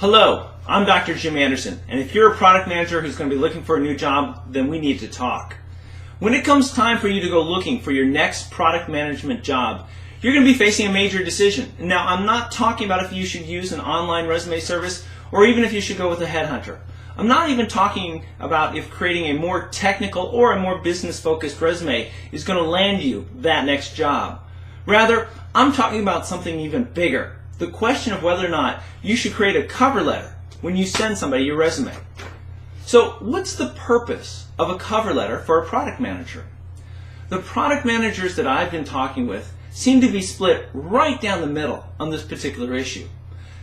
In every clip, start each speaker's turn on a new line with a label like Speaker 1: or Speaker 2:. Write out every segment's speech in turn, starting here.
Speaker 1: Hello, I'm Dr. Jim Anderson, and if you're a product manager who's going to be looking for a new job, then we need to talk. When it comes time for you to go looking for your next product management job, you're going to be facing a major decision. Now, I'm not talking about if you should use an online resume service or even if you should go with a headhunter. I'm not even talking about if creating a more technical or a more business-focused resume is going to land you that next job. Rather, I'm talking about something even bigger. The question of whether or not you should create a cover letter when you send somebody your resume. So, what's the purpose of a cover letter for a product manager? The product managers that I've been talking with seem to be split right down the middle on this particular issue.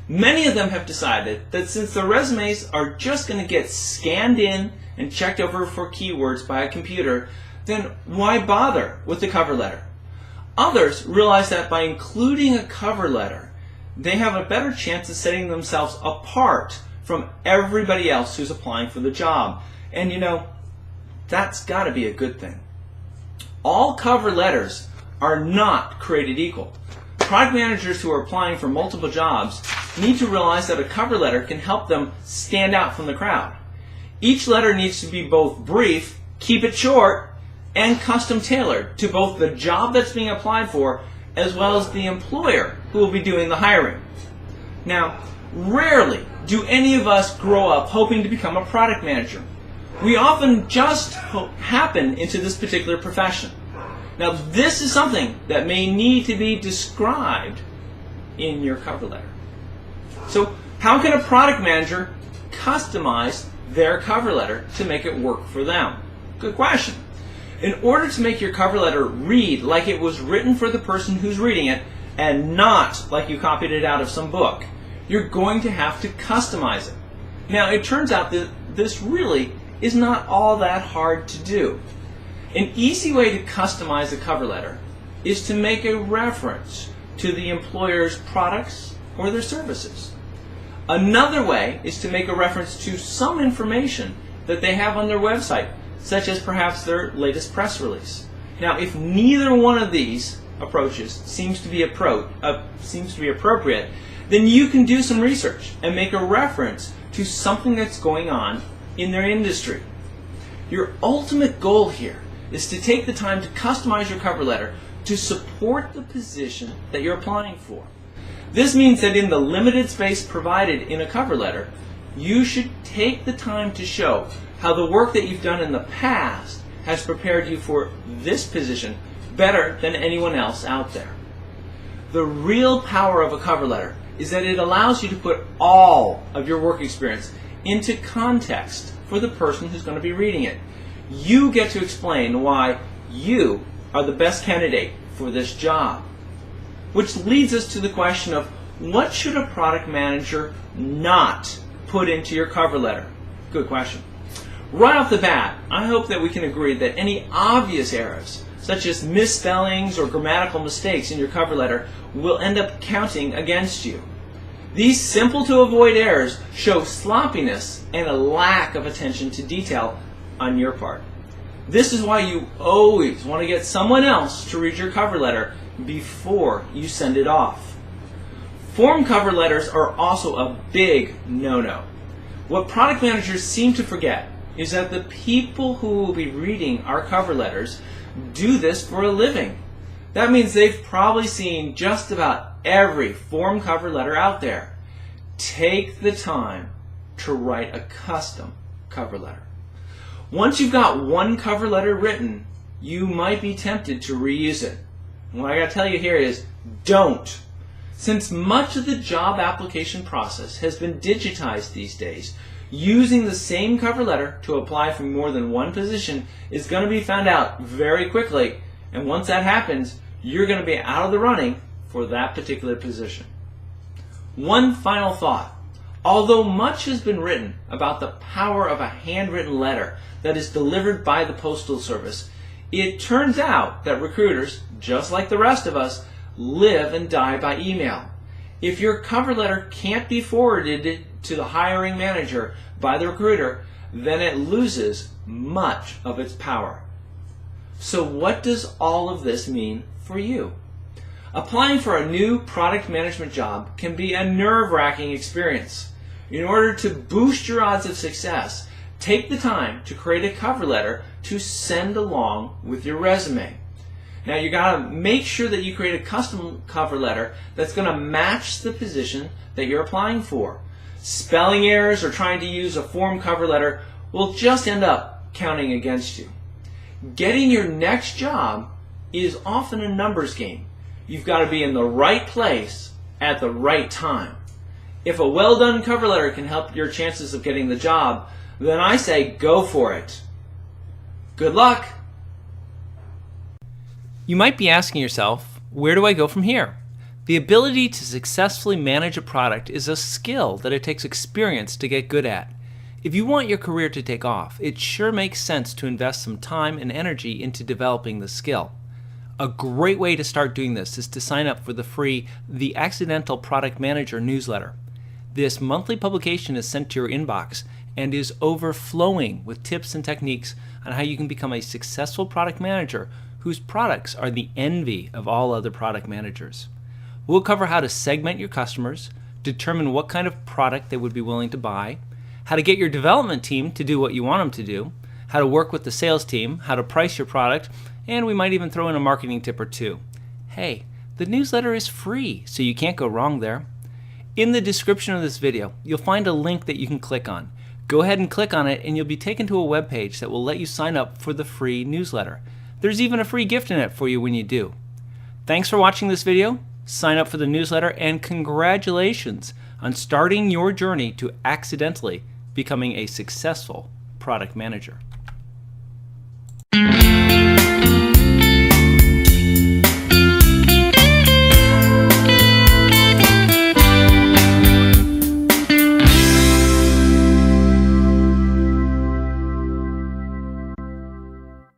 Speaker 1: Many of them have decided that since the resumes are just going to get scanned in and checked over for keywords by a computer, then why bother with the cover letter? Others realize that by including a cover letter, they have a better chance of setting themselves apart from everybody else who's applying for the job. And you know, that's got to be a good thing. All cover letters are not created equal. Product managers who are applying for multiple jobs need to realize that a cover letter can help them stand out from the crowd. Each letter needs to be both brief, keep it short, and custom tailored to both the job that's being applied for as well as the employer who will be doing the hiring. Now, rarely do any of us grow up hoping to become a product manager. We often just happen into this particular profession. Now, this is something that may need to be described in your cover letter. So, how can a product manager customize their cover letter to make it work for them? Good question. In order to make your cover letter read like it was written for the person who's reading it and not like you copied it out of some book, you're going to have to customize it. Now, it turns out that this really is not all that hard to do. An easy way to customize a cover letter is to make a reference to the employer's products or their services. Another way is to make a reference to some information that they have on their website, such as perhaps their latest press release. Now, if neither one of these approaches seems to be appropriate, then you can do some research and make a reference to something that's going on in their industry. Your ultimate goal here is to take the time to customize your cover letter to support the position that you're applying for. This means that in the limited space provided in a cover letter, you should take the time to show how the work that you've done in the past has prepared you for this position better than anyone else out there. The real power of a cover letter is that it allows you to put all of your work experience into context for the person who's going to be reading it. You get to explain why you are the best candidate for this job. Which leads us to the question of what should a product manager not put into your cover letter? Good question. Right off the bat, I hope that we can agree that any obvious errors, such as misspellings or grammatical mistakes in your cover letter, will end up counting against you. These simple to avoid errors show sloppiness and a lack of attention to detail on your part. This is why you always want to get someone else to read your cover letter before you send it off. Form cover letters are also a big no-no. What product managers seem to forget is that the people who will be reading our cover letters do this for a living. That means they've probably seen just about every form cover letter out there. Take the time to write a custom cover letter. Once you've got one cover letter written, you might be tempted to reuse it. And what I got to tell you here is, don't. Since much of the job application process has been digitized these days, using the same cover letter to apply for more than one position is going to be found out very quickly, and once that happens, you're going to be out of the running for that particular position. One final thought. Although much has been written about the power of a handwritten letter that is delivered by the Postal Service, it turns out that recruiters, just like the rest of us, live and die by email. If your cover letter can't be forwarded to the hiring manager by the recruiter, then it loses much of its power. So what does all of this mean for you? Applying for a new product management job can be a nerve-wracking experience. In order to boost your odds of success, take the time to create a cover letter to send along with your resume. Now you gotta make sure that you create a custom cover letter that's gonna match the position that you're applying for. Spelling errors or trying to use a form cover letter will just end up counting against you. Getting your next job is often a numbers game. You've got to be in the right place at the right time. If a well-done cover letter can help your chances of getting the job, then I say go for it. Good luck! You might be asking yourself, where do I go from here? The ability to successfully manage a product is a skill that it takes experience to get good at. If you want your career to take off, it sure makes sense to invest some time and energy into developing the skill. A great way to start doing this is to sign up for the free The Accidental Product Manager newsletter. This monthly publication is sent to your inbox and is overflowing with tips and techniques on how you can become a successful product manager whose products are the envy of all other product managers. We'll cover how to segment your customers, determine what kind of product they would be willing to buy, how to get your development team to do what you want them to do, how to work with the sales team, how to price your product, and we might even throw in a marketing tip or two. Hey, the newsletter is free, so you can't go wrong there. In the description of this video, you'll find a link that you can click on. Go ahead and click on it and you'll be taken to a web page that will let you sign up for the free newsletter. There's even a free gift in it for you when you do. Thanks for watching this video. Sign up for the newsletter and congratulations on starting your journey to accidentally becoming a successful product manager.